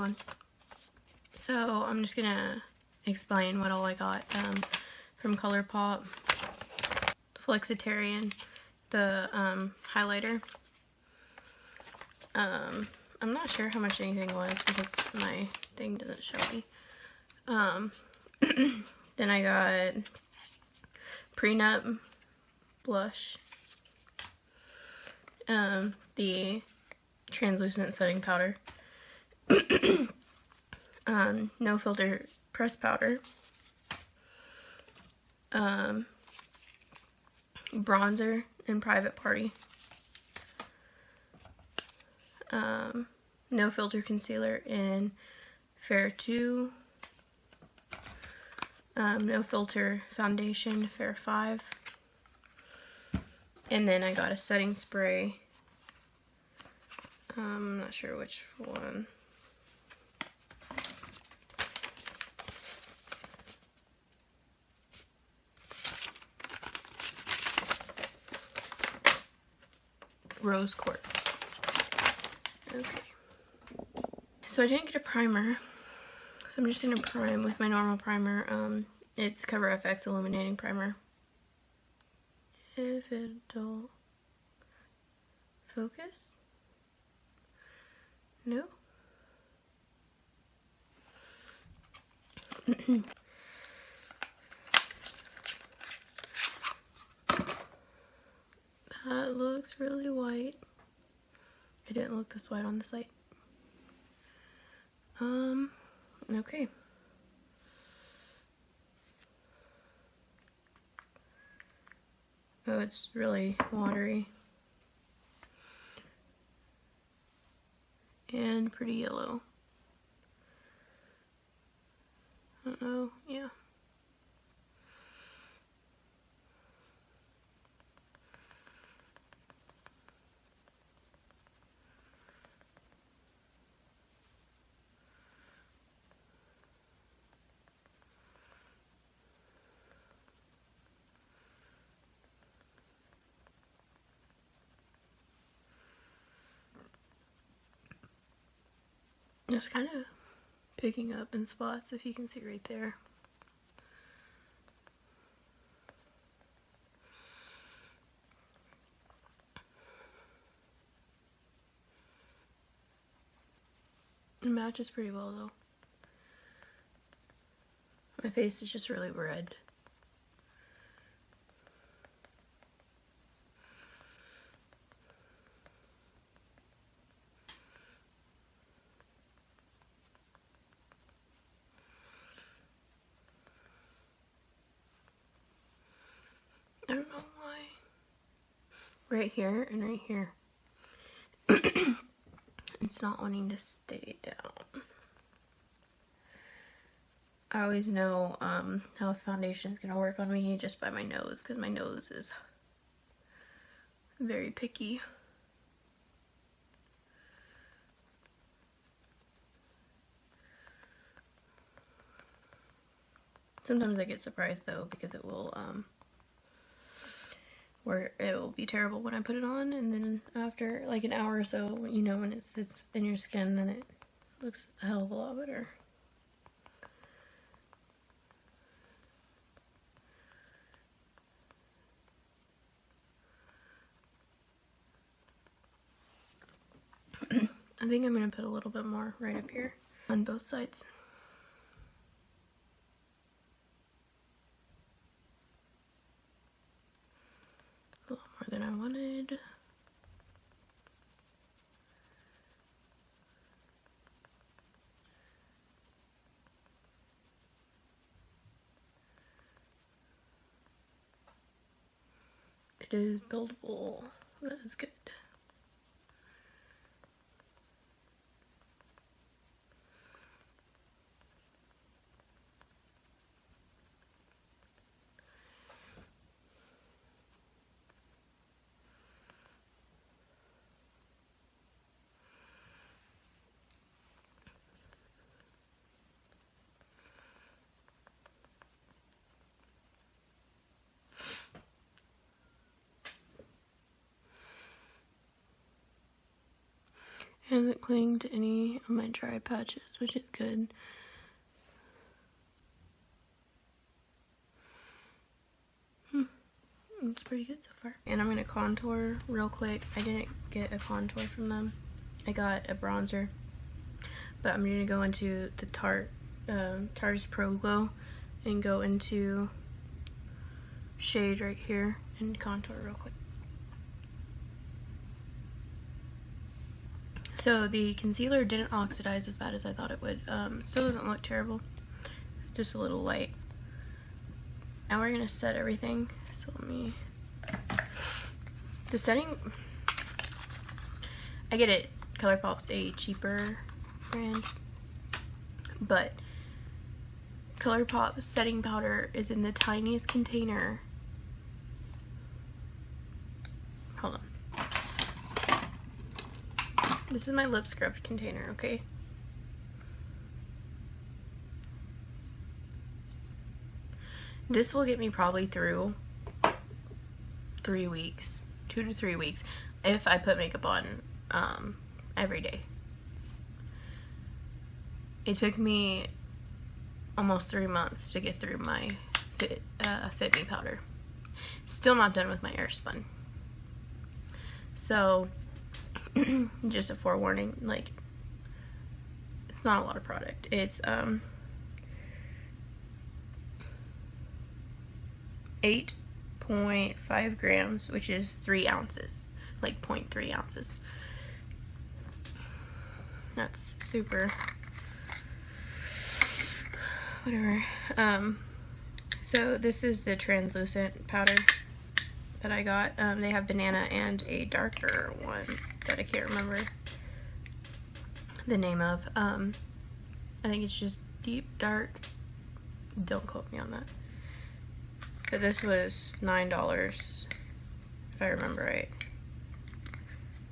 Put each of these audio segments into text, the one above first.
on. So I'm just gonna explain what all I got from Colourpop. Flexitarian, the highlighter. I'm not sure how much anything was because my thing doesn't show me. Then I got Prenup blush, the translucent setting powder, no filter pressed powder, bronzer in Private Party, no filter concealer in Fair 2, no filter foundation Fair 5, and then I got a setting spray. I'm not sure which one. Rose Quartz. Okay. So I didn't get a primer, so I'm just gonna prime with my normal primer. It's Cover FX Illuminating Primer. If it'll focus. No. That looks really white. It didn't look this white on the site. Okay. Oh, it's really watery. And pretty yellow. Uh-oh, yeah. Just kind of picking up in spots, if you can see right there. It matches pretty well though. My face is just really red. I don't know why. Right here and right here. It's not wanting to stay down. I always know how foundation is going to work on me just by my nose, because my nose is very picky. Sometimes I get surprised though, because it will where it will be terrible when I put it on, and then after like an hour or so, you know, when it sits in your skin, then it looks a hell of a lot better. I think I'm going to put a little bit more right up here on both sides. A lot more than I wanted. It is buildable. That is good. Hasn't clinged to any of my dry patches, which is good. It's pretty good so far. And I'm gonna contour real quick. I didn't get a contour from them. I got a bronzer, but I'm gonna go into the Tarte's Pro Glow and go into shade right here and contour real quick. So the concealer didn't oxidize as bad as I thought it would. Still doesn't look terrible, just a little light. Now we're gonna set everything. So let me, the setting, I get it, Colourpop's a cheaper brand, but Colourpop setting powder is in the tiniest container. Hold on. This is my lip scrub container, okay? This will get me probably through 3 weeks, 2 to 3 weeks, if I put makeup on every day. It took me almost 3 months to get through my Fit Me powder. Still not done with my Airspun. So, just a forewarning, like, it's not a lot of product. It's 8.5 grams, which is 3 ounces, like 0.3 ounces. That's super, whatever. So this is the translucent powder that I got. They have banana and a darker one that I can't remember the name of. I think it's just deep dark. Don't quote me on that. But this was $9, if I remember right.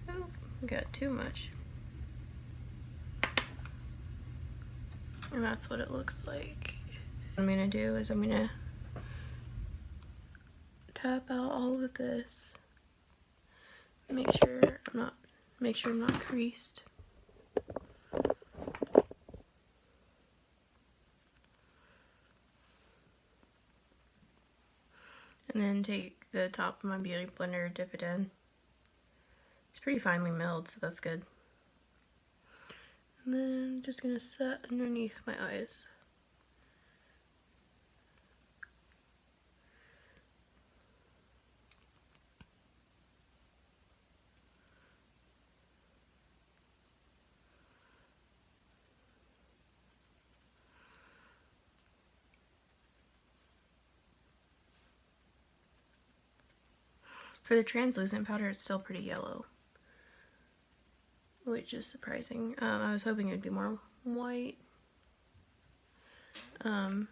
Oh, I got too much. And that's what it looks like. What I'm gonna do is I'm gonna tap out all of this. Make sure I'm not creased. And then take the top of my beauty blender, dip it in. It's pretty finely milled, so that's good. And then I'm just gonna set underneath my eyes. For the translucent powder, it's still pretty yellow, which is surprising. I was hoping it would be more white. But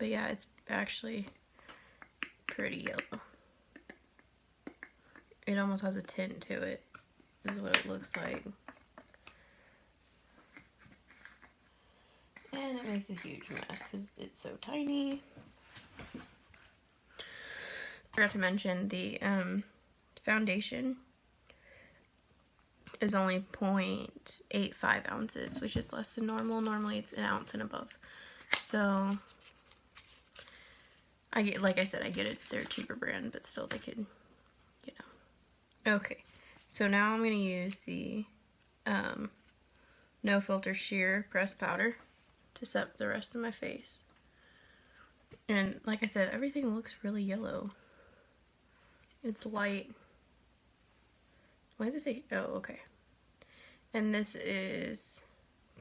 yeah, it's actually pretty yellow. It almost has a tint to it, is what it looks like. And it makes a huge mess because it's so tiny. I forgot to mention the foundation is only 0.85 ounces, which is less than normal. Normally it's an ounce and above. So I get, like I said, I get it. They're a cheaper brand, but still they could, you know. Okay, so now I'm going to use the No Filter Sheer Pressed Powder to set the rest of my face. And like I said, everything looks really yellow. It's light. Why does it say? Oh, okay. And this is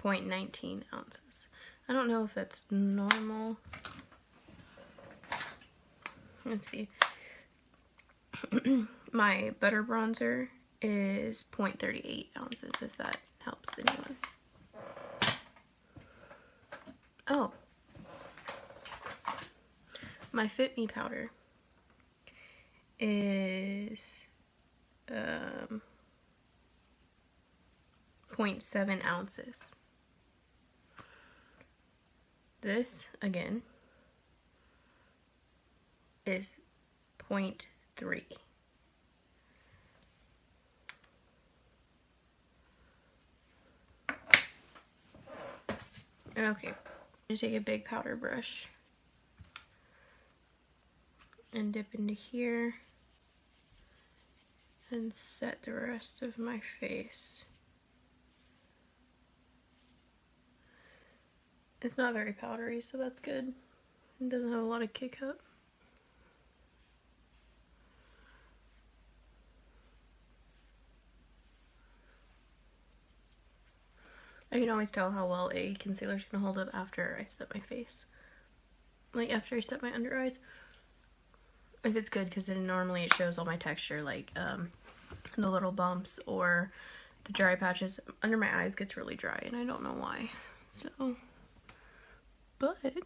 0.19 ounces. I don't know if that's normal. Let's see. My butter bronzer is 0.38 ounces, if that helps anyone. Oh. My Fit Me powder is 0.7 ounces. This, again, is 0.3. Okay, I'm gonna take a big powder brush and dip into here and set the rest of my face. It's not very powdery, so that's good. It doesn't have a lot of kick up. I can always tell how well a concealer is going to hold up after I set my face. Like after I set my under eyes. If it's good, because then normally it shows all my texture, like the little bumps or the dry patches. Under my eyes gets really dry and I don't know why. So, but it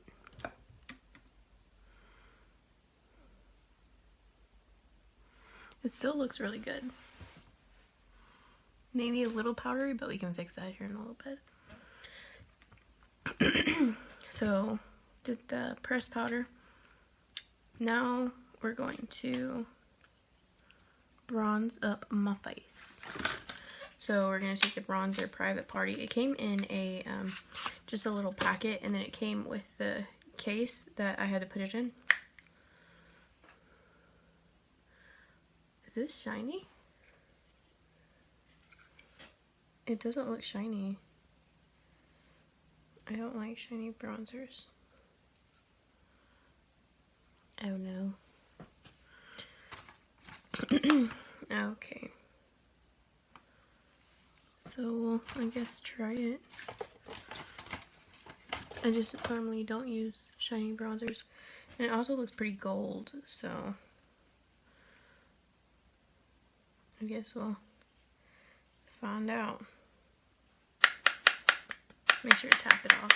still looks really good. Maybe a little powdery, but we can fix that here in a little bit. So, did the pressed powder. Now we're going to bronze up my face. So we're going to take the bronzer Private Party. It came in a, just a little packet, and then it came with the case that I had to put it in. Is this shiny? It doesn't look shiny. I don't like shiny bronzers. Oh no. Okay. So, I guess try it. I just normally don't use shiny bronzers. And it also looks pretty gold, so I guess we'll find out. Make sure to tap it off.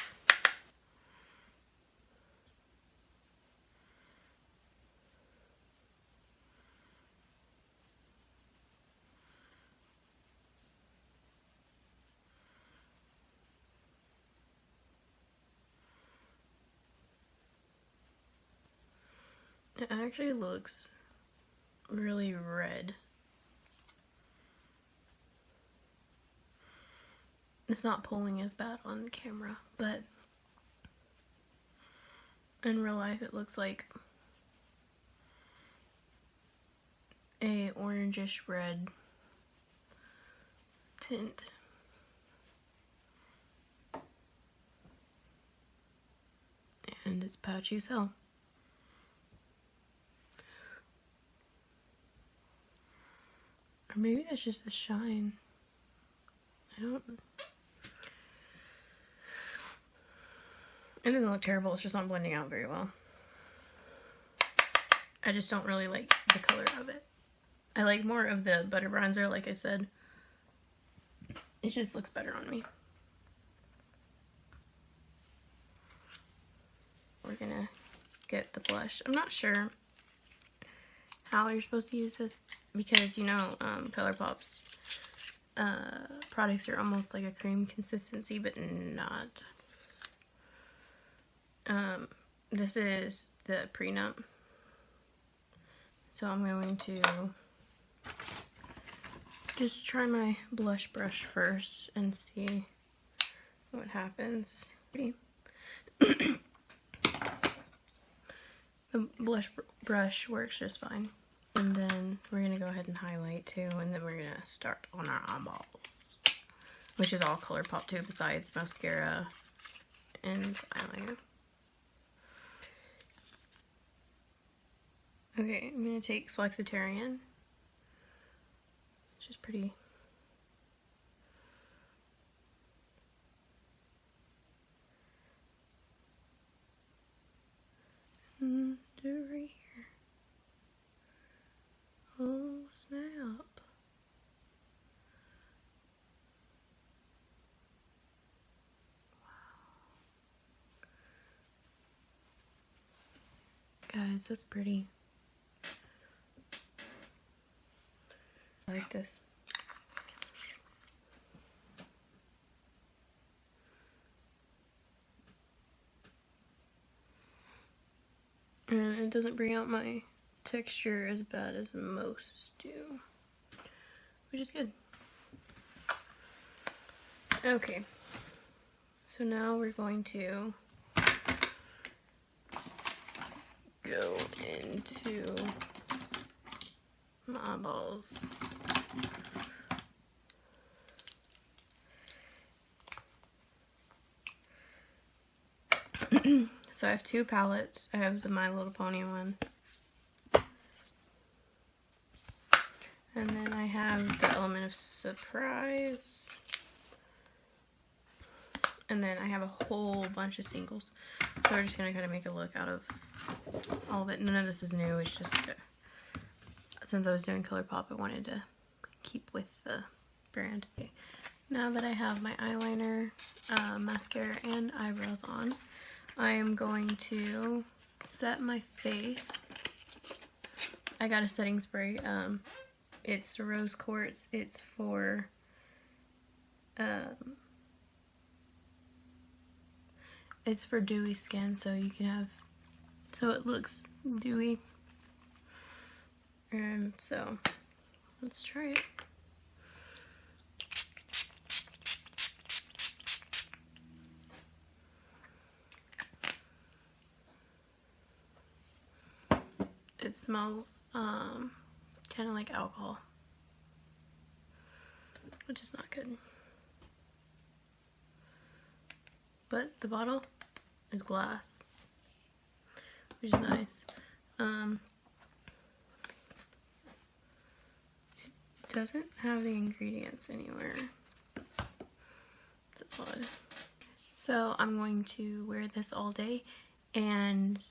It actually looks really red. It's not pulling as bad on camera, but in real life it looks like a orangish red tint. And it's patchy as hell. Or maybe that's just a shine. I don't... It doesn't look terrible, it's just not blending out very well. I just don't really like the color of it. I like more of the butter bronzer, like I said. It just looks better on me. We're gonna get the blush. I'm not sure how you're supposed to use this because, you know, Colourpop's products are almost like a cream consistency, but not. This is the Prenup. So I'm going to just try my blush brush first and see what happens. The blush brush works just fine. And then we're going to go ahead and highlight too, and then we're going to start on our eyeballs, which is all Colourpop too, besides mascara and eyeliner. Okay, I'm going to take Flexitarian, which is pretty. Do it right here. Oh, snap. Wow. Guys, that's pretty. I like this. And it doesn't bring out my texture as bad as most do, which is good. Okay, so So now we're going to go into my eyeballs. So I have two palettes. I have the My Little Pony one. And then I have the Element of Surprise. And then I have a whole bunch of singles. So we're just going to kind of make a look out of all of it. None of this is new. It's just, since I was doing Colourpop, I wanted to keep with the brand. Okay. Now that I have my eyeliner, mascara, and eyebrows on, I am going to set my face. I got a setting spray. It's Rose Quartz. It's for dewy skin, so you can have, so it looks dewy. And so let's try it. It smells kind of like alcohol, which is not good. But the bottle is glass, which is nice. It doesn't have the ingredients anywhere. It's odd. So I'm going to wear this all day and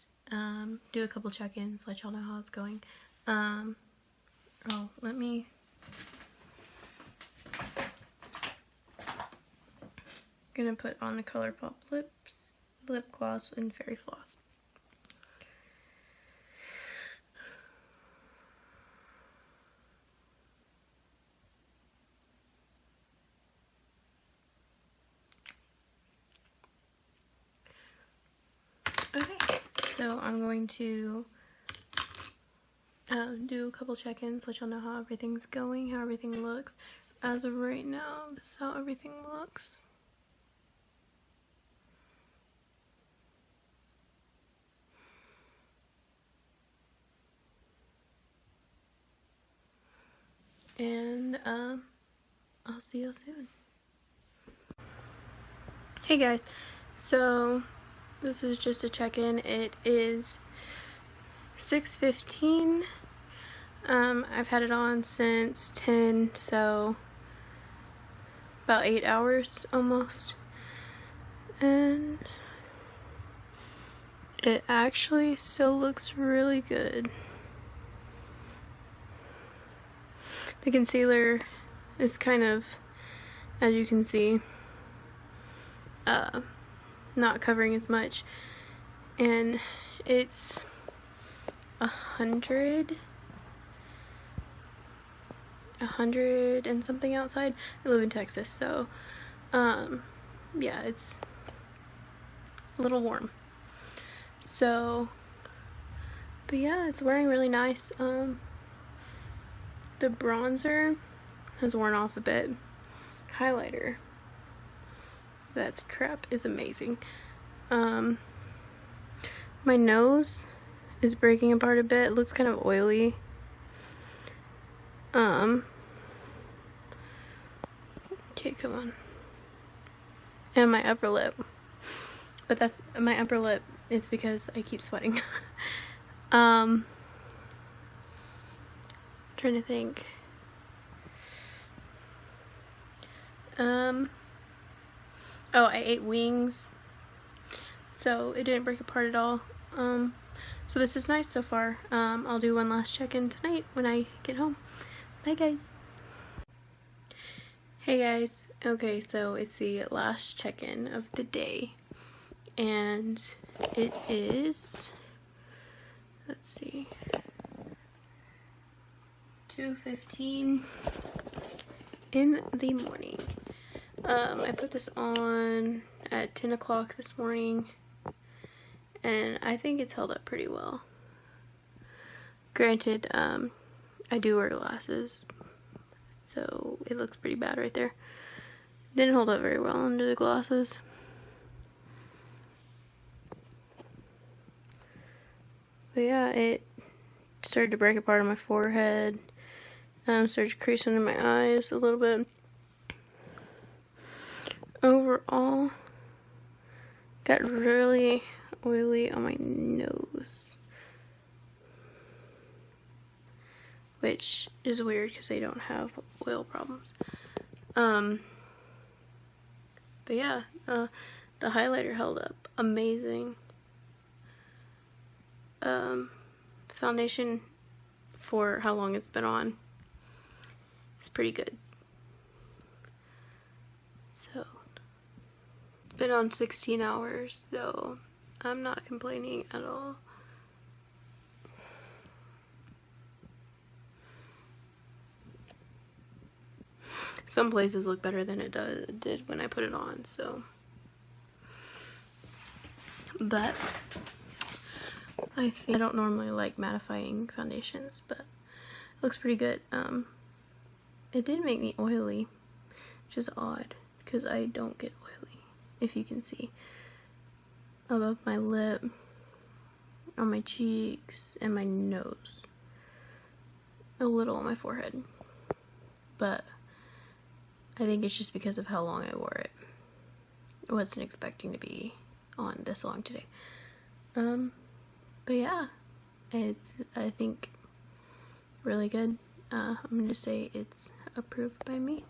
do a couple check-ins, let y'all know how it's going. Let me gonna put on the Colourpop lip gloss and fairy floss. Okay, so I'm going to do a couple check-ins, let y'all know how everything's going, how everything looks. As of right now, this is how everything looks. And I'll see you soon. Hey guys, so this is just a check-in. It is 6:15. I've had it on since 10, so about 8 hours almost. And it actually still looks really good. The concealer is kind of, as you can see, not covering as much, and it's 100 and something outside. I live in Texas, so yeah, it's a little warm. So, but yeah, it's wearing really nice. The bronzer has worn off a bit. Highlighter, that's crap, is amazing. My nose is breaking apart a bit. It looks kind of oily. Okay, come on. And my upper lip. But that's my upper lip. It's because I keep sweating. Trying to think. Oh, I ate wings, so it didn't break apart at all. So this is nice so far. I'll do one last check-in tonight when I get home. Bye guys. Hey guys. Okay, so it's the last check-in of the day, and it is, let's see, 2:15 in the morning. I put this on at 10 o'clock this morning, and I think it's held up pretty well. Granted, I do wear glasses, so it looks pretty bad right there. Didn't hold up very well under the glasses. But yeah, it started to break apart on my forehead. Started to crease under my eyes a little bit. Overall, got really oily on my nose. Which is weird because I don't have oil problems. But yeah, the highlighter held up amazing. Foundation, for how long it's been on, is pretty good. So, it's been on 16 hours, so I'm not complaining at all. Some places look better than it did when I put it on, so. But I don't normally like mattifying foundations, but it looks pretty good. It did make me oily, which is odd, because I don't get oily, if you can see. Above my lip, on my cheeks, and my nose. A little on my forehead. But I think it's just because of how long I wore it. I wasn't expecting to be on this long today. But yeah, it's, I think, really good. I'm gonna say it's approved by me.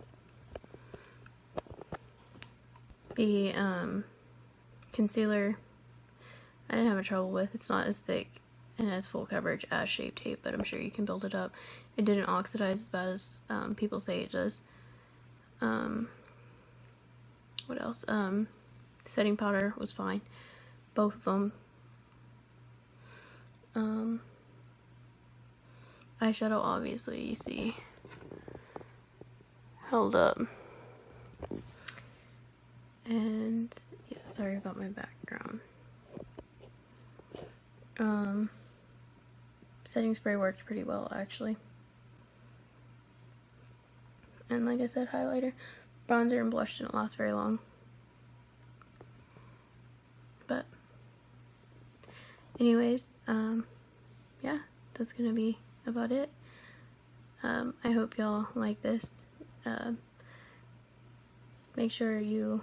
The concealer, I didn't have a trouble with. It's not as thick and has full coverage as Shape Tape, but I'm sure you can build it up. It didn't oxidize as bad as people say it does. What else? Setting powder was fine. Both of them. Eyeshadow, obviously, you see, held up. And yeah, sorry about my background. Setting spray worked pretty well, actually. And like I said, highlighter, bronzer, and blush didn't last very long. But anyways, yeah, that's gonna be about it. I hope y'all like this. Make sure you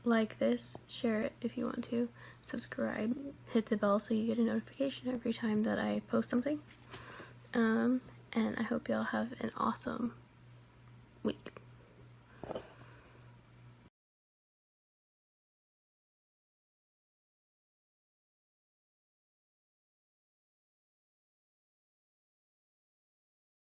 like this, share it if you want to, subscribe, hit the bell so you get a notification every time that I post something. And I hope y'all have an awesome week.